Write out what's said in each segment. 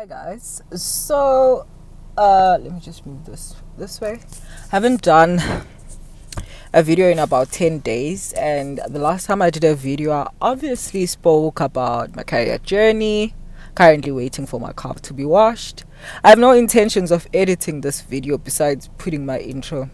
Hi guys. Let me just move this way. Haven't done a video in about 10 days, and the last time I did a video I obviously spoke about my career journey. Currently waiting for my car to be washed. I have no intentions of editing this video besides putting my intro.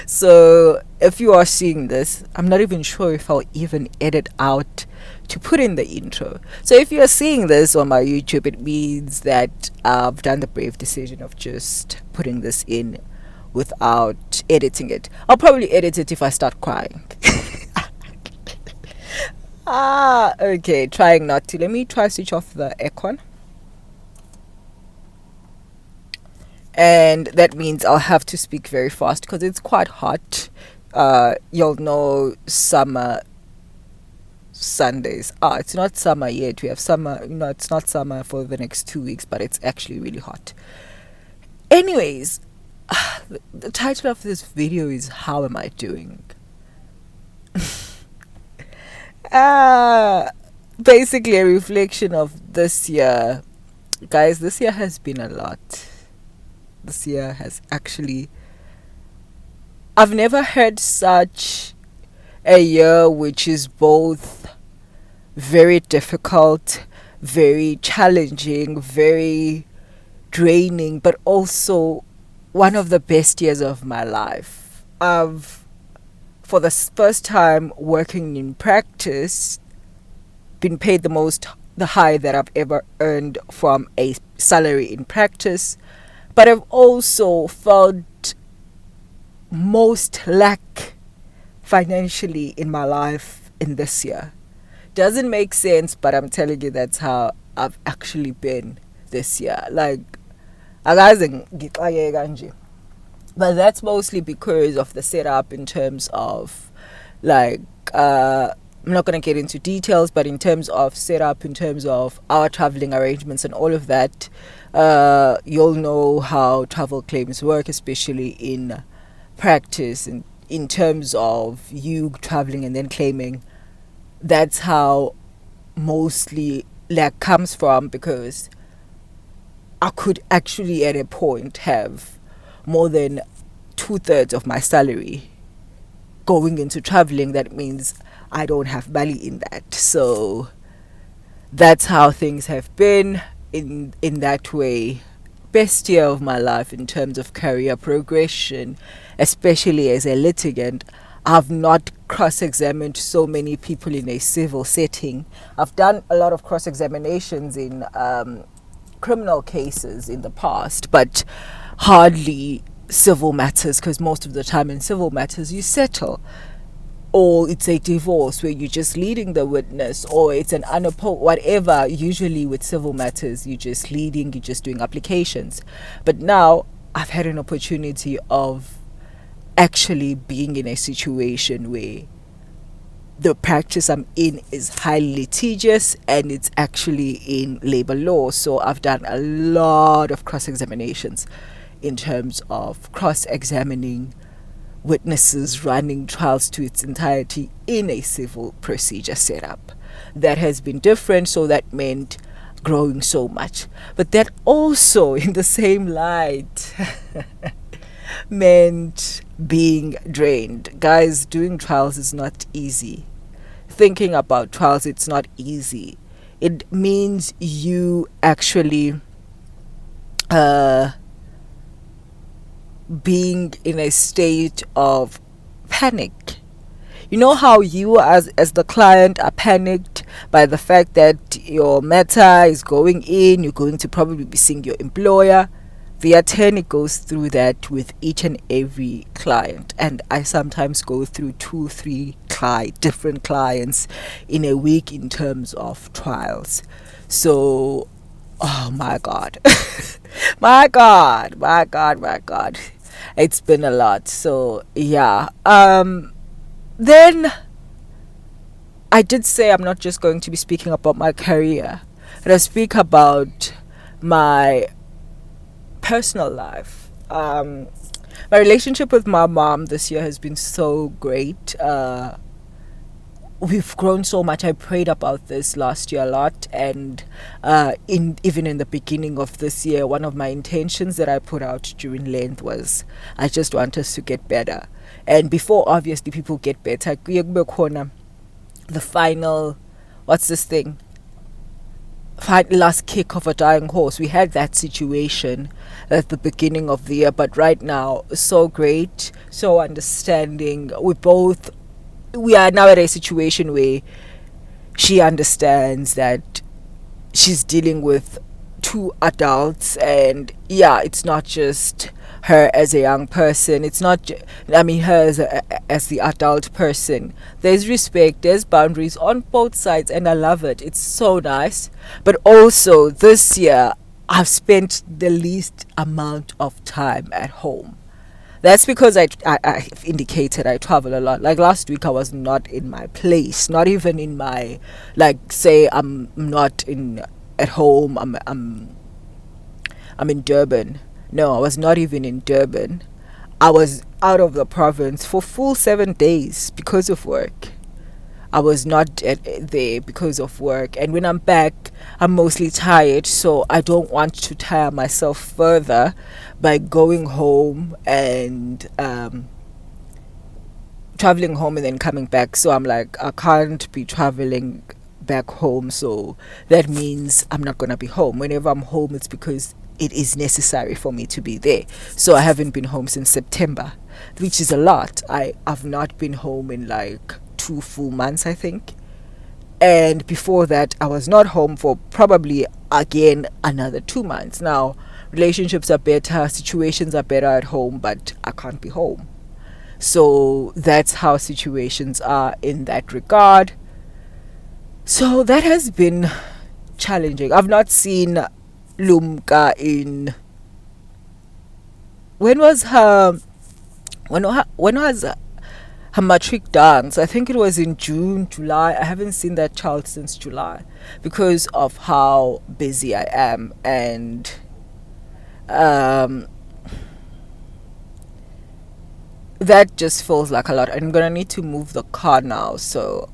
So if you are seeing this, I'm not even sure if I'll even edit out to put in the intro. So if you're seeing this on my YouTube, it means that I've done the brave decision of just putting this in without editing it. I'll probably edit it if I start crying. Okay, trying not to. Let me try switch off the aircon. And that means I'll have to speak very fast because it's quite hot. You'll know summer Sundays. It's not summer yet. We have summer. No, it's not summer for the next 2 weeks, but it's actually really hot. Anyways, the title of this video is "How am I doing?" Basically a reflection of this year. Guys, this year has been a lot. This year has actually, I've never had such a year which is both very difficult, very challenging, very draining, but also one of the best years of my life. I've, for the first time working in practice, been paid the high that I've ever earned from a salary in practice. But I've also felt most lack financially in my life in this year. Doesn't make sense, but I'm telling you that's how I've actually been this year. Like, but that's mostly because of the setup in terms of, like, I'm not going to get into details, but in terms of setup, in terms of our traveling arrangements and all of that, you'll know how travel claims work, especially in practice, and in terms of you traveling and then claiming. That's how mostly like comes from, because I could actually at a point have more than 2/3 of my salary going into traveling. That means I don't have money in that. So that's how things have been in that way. Best year of my life in terms of career progression, especially as a litigant. I've not cross-examined so many people in a civil setting. I've done a lot of cross-examinations in criminal cases in the past, but hardly civil matters, because most of the time in civil matters you settle, or it's a divorce where you're just leading the witness, or it's an unopposed whatever. Usually with civil matters you're just leading, you're just doing applications. But now I've had an opportunity of actually being in a situation where the practice I'm in is highly litigious, and it's actually in labor law. So I've done a lot of cross-examinations in terms of cross-examining witnesses, running trials to its entirety in a civil procedure setup. That has been different, so that meant growing so much. But that also, in the same light, meant being drained. Guys, doing trials is not easy. Thinking about trials, it's not easy. It means you actually being in a state of panic. You know how you as the client are panicked by the fact that your matter is going in, you're going to probably be seeing your employer. The attorney goes through that with each and every client, and I sometimes go through 2-3 different clients in a week in terms of trials. So, oh my god. my god, it's been a lot. So yeah, then I did say I'm not just going to be speaking about my career, but I speak about my personal life. My relationship with my mom this year has been so great. we've grown so much. I prayed about this last year a lot, and even in the beginning of this year, one of my intentions that I put out during Lent was I just want us to get better. And before, obviously, people get better, kuye kube khona the final, what's this thing? Last kick of a dying horse. We had that situation at the beginning of the year, but right now, so great, so understanding. We are now at a situation where she understands that she's dealing with two adults, and yeah, it's not just her as a young person, it's not her as the adult person. There's respect, there's boundaries on both sides, and I love it. It's so nice. But also this year I've spent the least amount of time at home. That's because I've indicated I travel a lot. Like last week, I was not in my place, not even in my, like, say I'm not in at home. I'm in Durban. No, I was not even in Durban. I was out of the province for full 7 days because of work. I was not there because of work, and when I'm back, I'm mostly tired, so I don't want to tire myself further by going home and traveling home and then coming back. So I'm like, I can't be traveling back home, so that means I'm not gonna be home. Whenever I'm home, it's because it is necessary for me to be there. So I haven't been home since September, which is a lot. I've not been home in like 2 full months, I think. And before that, I was not home for probably again another 2 months. Now, relationships are better, situations are better at home, but I can't be home. So that's how situations are in that regard. So that has been challenging. I've not seen Lumka in, when was her matric dance? I think it was in June, July. I haven't seen that child since July because of how busy I am, and that just feels like a lot. I'm gonna need to move the car now, so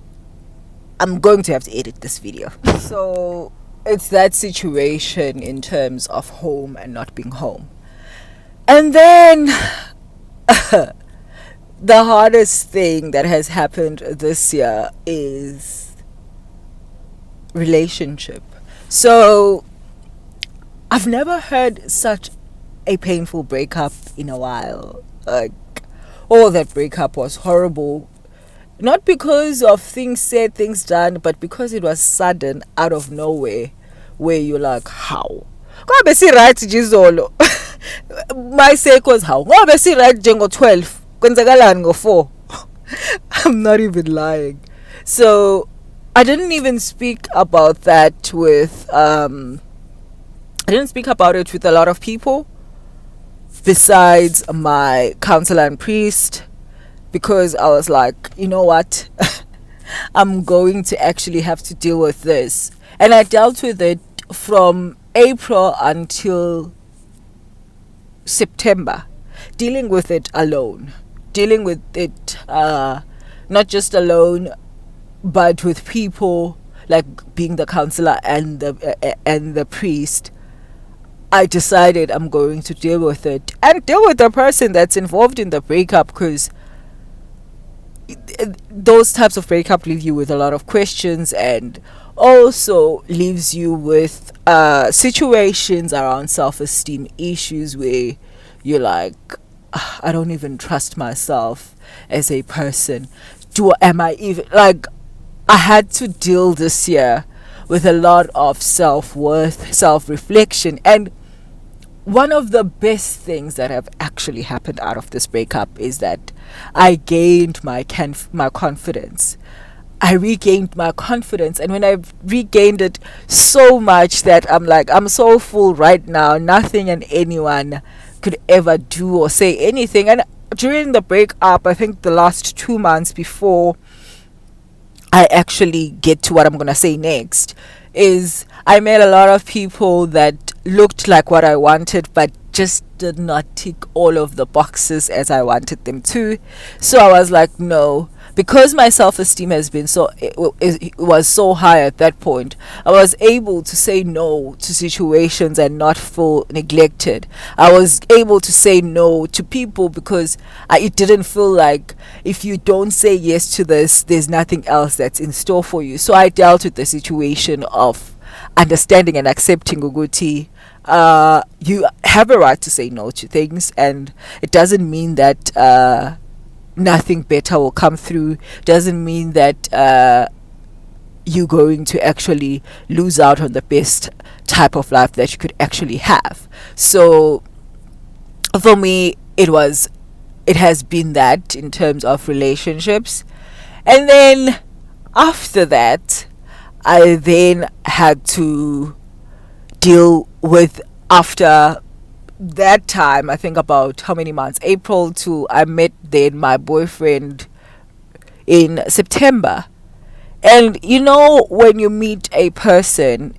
I'm going to have to edit this video. So it's that situation in terms of home and not being home. And then the hardest thing that has happened this year is relationship. So I've never heard such a painful breakup in a while. Like, that breakup was horrible. Not because of things said, things done, but because it was sudden, out of nowhere, where you're like, how? Ngobe si right jizolo. My sake was how? Ngobe si right jengo 12. Kwenzakalani ngo 4. I'm not even lying. So I didn't even speak about that with I didn't speak about it with a lot of people besides my counselor and priest, because I was like, you know what? I'm going to actually have to deal with this. And I dealt with it from April until September, dealing with it alone. Dealing with it not just alone, but with people, like being the counselor and the priest. I decided I'm going to deal with it and deal with the person that's involved in the breakup, because those types of breakup leave you with a lot of questions, and also leaves you with situations around self-esteem issues where you're like, I don't even trust myself as a person. Am I even, like, I had to deal this year with a lot of self-worth, self-reflection. And one of the best things that have actually happened out of this breakup is that I gained my confidence. I regained my confidence, and when I regained it so much that I'm like, I'm so full right now, nothing and anyone could ever do or say anything. And during the breakup, I think the last 2 months before I actually get to what I'm gonna say next, is I met a lot of people that looked like what I wanted, but just did not tick all of the boxes as I wanted them to. So I was like, no, because my self-esteem has been it was so high at that point, I was able to say no to situations and not feel neglected. I was able to say no to people because it didn't feel like if you don't say yes to this, there's nothing else that's in store for you. So I dealt with the situation of understanding and accepting Uguti. You have a right to say no to things, and it doesn't mean that nothing better will come through. Doesn't mean that you're going to actually lose out on the best type of life that you could actually have. So for me, it has been that in terms of relationships. And then after that, I then had to deal with, after that time, I think about how many months, April to, I met then my boyfriend in September. And you know, when you meet a person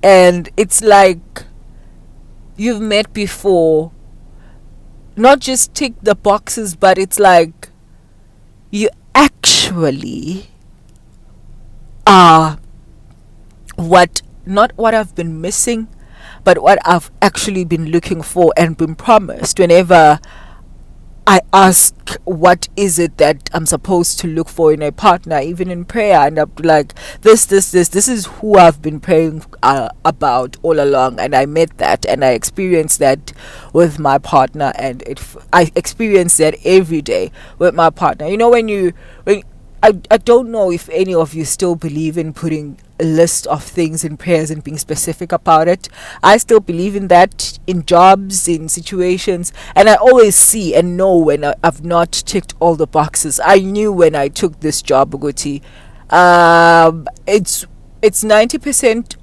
and it's like you've met before, not just tick the boxes, but it's like you actually are not what I've been missing, but what I've actually been looking for and been promised. Whenever I ask what is it that I'm supposed to look for in a partner, even in prayer, and I'm like, this is who I've been praying about all along. And I met that, and I experienced that with my partner, and I experience that every day with my partner. You know, when I don't know if any of you still believe in putting a list of things in prayers and being specific about it. I still believe in that, in jobs, in situations, and I always see and know when I've not ticked all the boxes. I knew when I took this job, Uguti, it's 90%,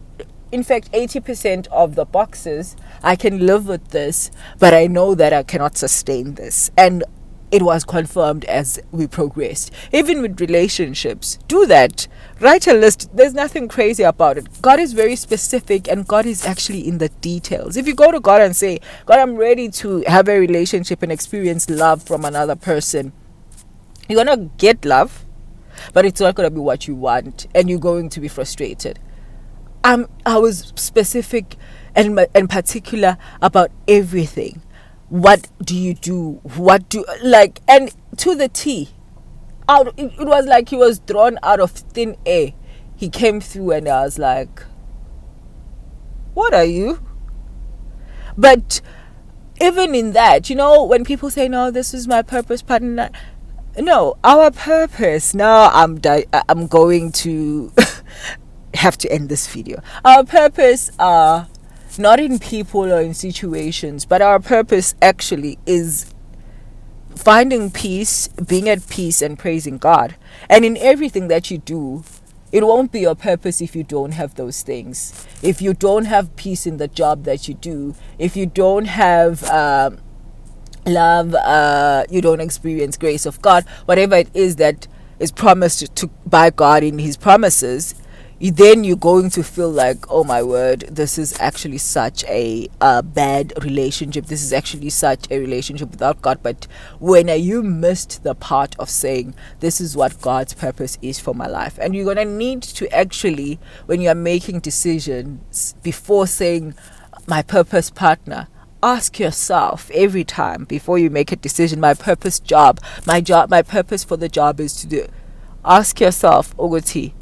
in fact 80% of the boxes. I can live with this, but I know that I cannot sustain this. And it was confirmed as we progressed. Even with relationships, do that. Write a list. There's nothing crazy about it. God is very specific, and God is actually in the details. If you go to God and say, God, I'm ready to have a relationship and experience love from another person, you're going to get love, but it's not going to be what you want, and you're going to be frustrated. I was specific and particular about everything. What do you do? And to the T. It was like he was drawn out of thin air. He came through, and I was like, what are you? But even in that, you know, when people say, no, this is my purpose partner. No, our purpose. Now I'm going to have to end this video. Our purpose are not in people or in situations, but our purpose actually is finding peace, being at peace, and praising God. And in everything that you do, it won't be your purpose if you don't have those things. If you don't have peace in the job that you do, if you don't have love, you don't experience grace of God, whatever it is that is promised by God in his promises, then you're going to feel like, oh my word, this is actually such a bad relationship. This is actually such a relationship without God. But when you missed the part of saying, this is what God's purpose is for my life. And you're going to need to actually, when you're making decisions, before saying my purpose partner, ask yourself every time before you make a decision, my purpose my purpose for the job is to do. Ask yourself, Ogoti,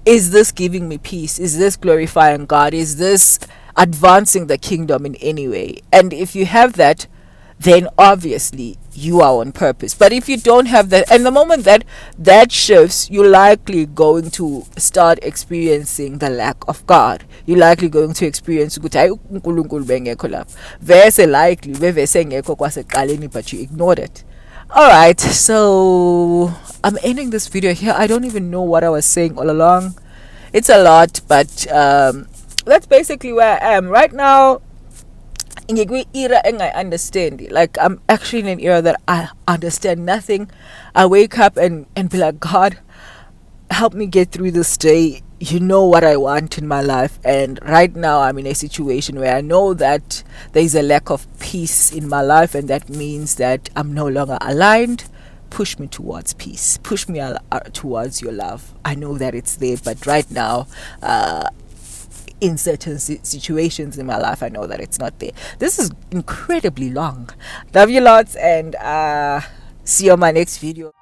is this giving me peace? Is this glorifying God? Is this advancing the kingdom in any way? And if you have that, then obviously you are on purpose. But if you don't have that, and the moment that shifts, you're likely going to start experiencing the lack of God. You're likely going to experience very likely but you ignored it. Alright, so I'm ending this video here. I don't even know what I was saying all along. It's a lot, but that's basically where I am right now. In a era and I understand, like I'm actually in an era that I understand nothing. I wake up and be like, God, help me get through this day. You know what I want in my life, and right now I'm in a situation where I know that there is a lack of peace in my life, and that means that I'm no longer aligned push me towards peace, push me towards your love. I know that it's there, but right now, in certain situations in my life, I know that it's not there. This is incredibly long. Love you lots, and see you on my next video.